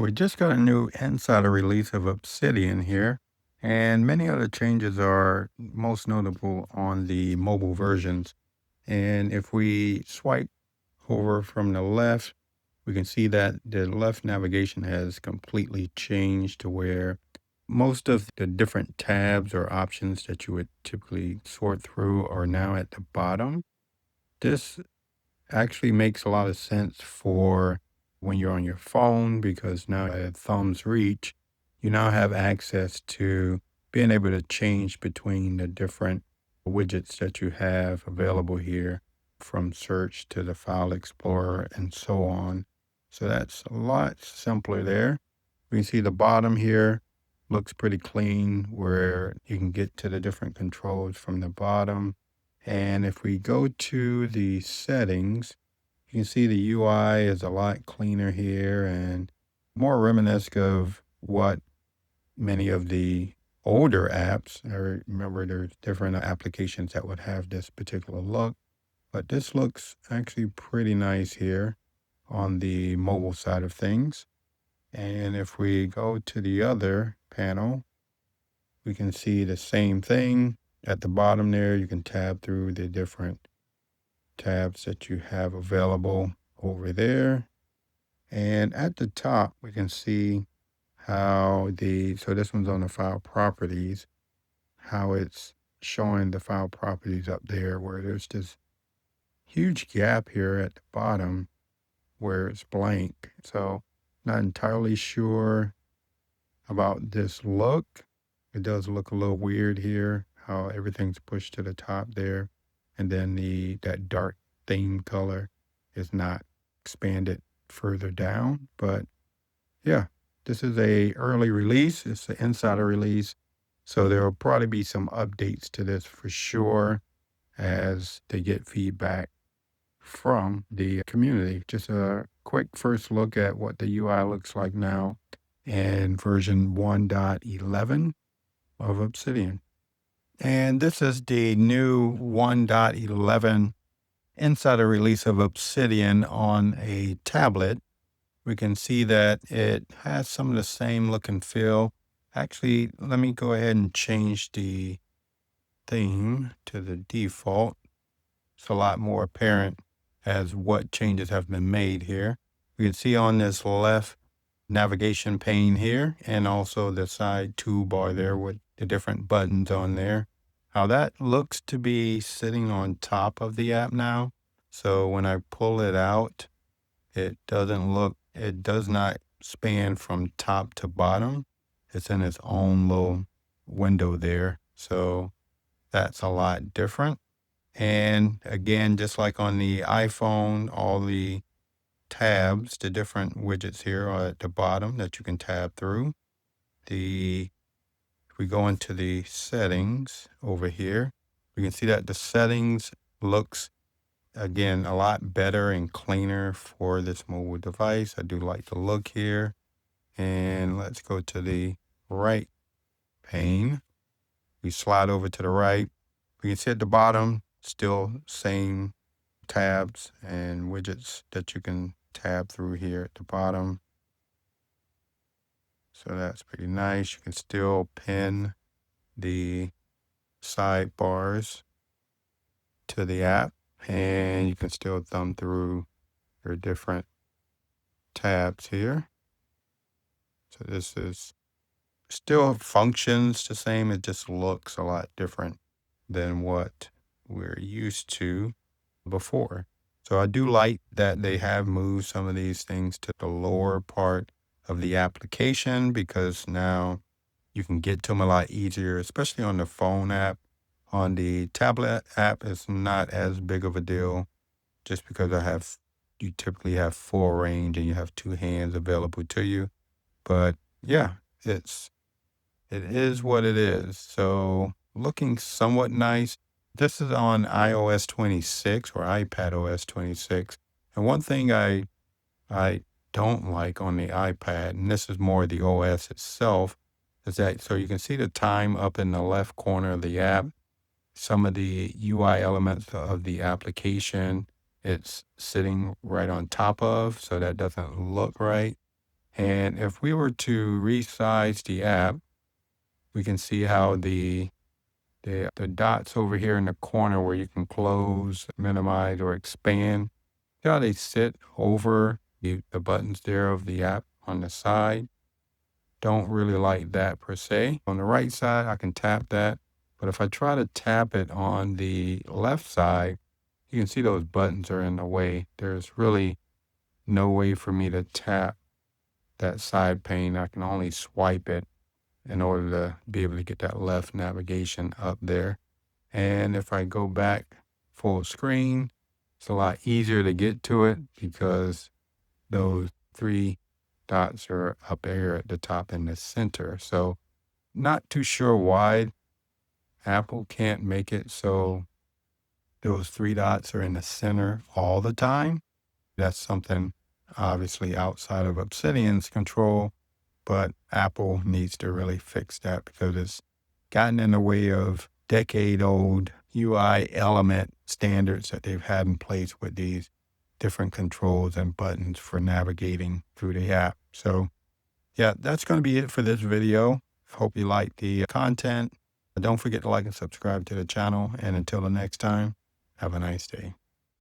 We just got a new insider release of Obsidian here, and many other changes are most notable on the mobile versions. And if we swipe over from the left, we can see that the left navigation has completely changed to where most of the different tabs or options that you would typically sort through are now at the bottom. This actually makes a lot of sense for when you're on your phone because now at thumb's reach, you now have access to being able to change between the different widgets that you have available here from search to the file explorer and so on. So that's a lot simpler there. We can see the bottom here looks pretty clean where you can get to the different controls from the bottom. And if we go to the settings, you can see the UI is a lot cleaner here and more reminiscent of what many of the older apps, I remember there's different applications that would have this particular look, but this looks actually pretty nice here on the mobile side of things. And if we go to the other panel, we can see the same thing at the bottom there. You can tab through the different tabs that you have available over there. And at the top, we can see so this one's on the file properties, how it's showing the file properties up there where there's this huge gap here at the bottom where it's blank. So not entirely sure about this look. It does look a little weird here, how everything's pushed to the top there. And then that dark theme color is not expanded further down. But yeah, this is a early release. It's an insider release. So there will probably be some updates to this for sure as they get feedback from the community. Just a quick first look at what the UI looks like now in version 1.11 of Obsidian. And this is the new 1.11 insider release of Obsidian on a tablet. We can see that it has some of the same look and feel. Actually, let me go ahead and change the theme to the default. It's a lot more apparent as what changes have been made here. We can see on this left navigation pane here and also the side toolbar there with the different buttons on there. How that looks to be sitting on top of the app now. So when I pull it out, it does not span from top to bottom. It's in its own little window there. So that's a lot different. And again, just like on the iPhone, all the tabs, the different widgets here are at the bottom that you can tab through. If we go into the settings over here, we can see that the settings looks, again, a lot better and cleaner for this mobile device. I do like the look here. And let's go to the right pane. We slide over to the right. We can see at the bottom, still same tabs and widgets that you can tab through here at the bottom. So that's pretty nice. You can still pin the sidebars to the app and you can still thumb through your different tabs here. So this is still functions the same. It just looks a lot different than what we're used to before. So I do like that they have moved some of these things to the lower part of the application because now you can get to them a lot easier, especially on the phone app. On the tablet app, it's not as big of a deal just because you typically have full range and you have two hands available to you. But yeah, it is what it is. So looking somewhat nice. This is on iOS 26 or iPadOS 26. And one thing I don't like on the iPad, and this is more the OS itself, is that so you can see the time up in the left corner of the app. Some of the UI elements of the application, it's sitting right on top of, so that doesn't look right. And if we were to resize the app, we can see how the dots over here in the corner where you can close, minimize, or expand, see how they sit over the buttons there of the app on the side. Don't really like that per se. On the right side, I can tap that. But if I try to tap it on the left side, you can see those buttons are in the way. There's really no way for me to tap that side pane. I can only swipe it in order to be able to get that left navigation up there. And if I go back full screen, it's a lot easier to get to it because those three dots are up here at the top in the center. So not too sure why Apple can't make it so those three dots are in the center all the time. That's something obviously outside of Obsidian's control, but Apple needs to really fix that because it's gotten in the way of decade-old UI element standards that they've had in place with these different controls and buttons for navigating through the app. So yeah, that's going to be it for this video. Hope you like the content. Don't forget to like and subscribe to the channel. And until the next time, have a nice day.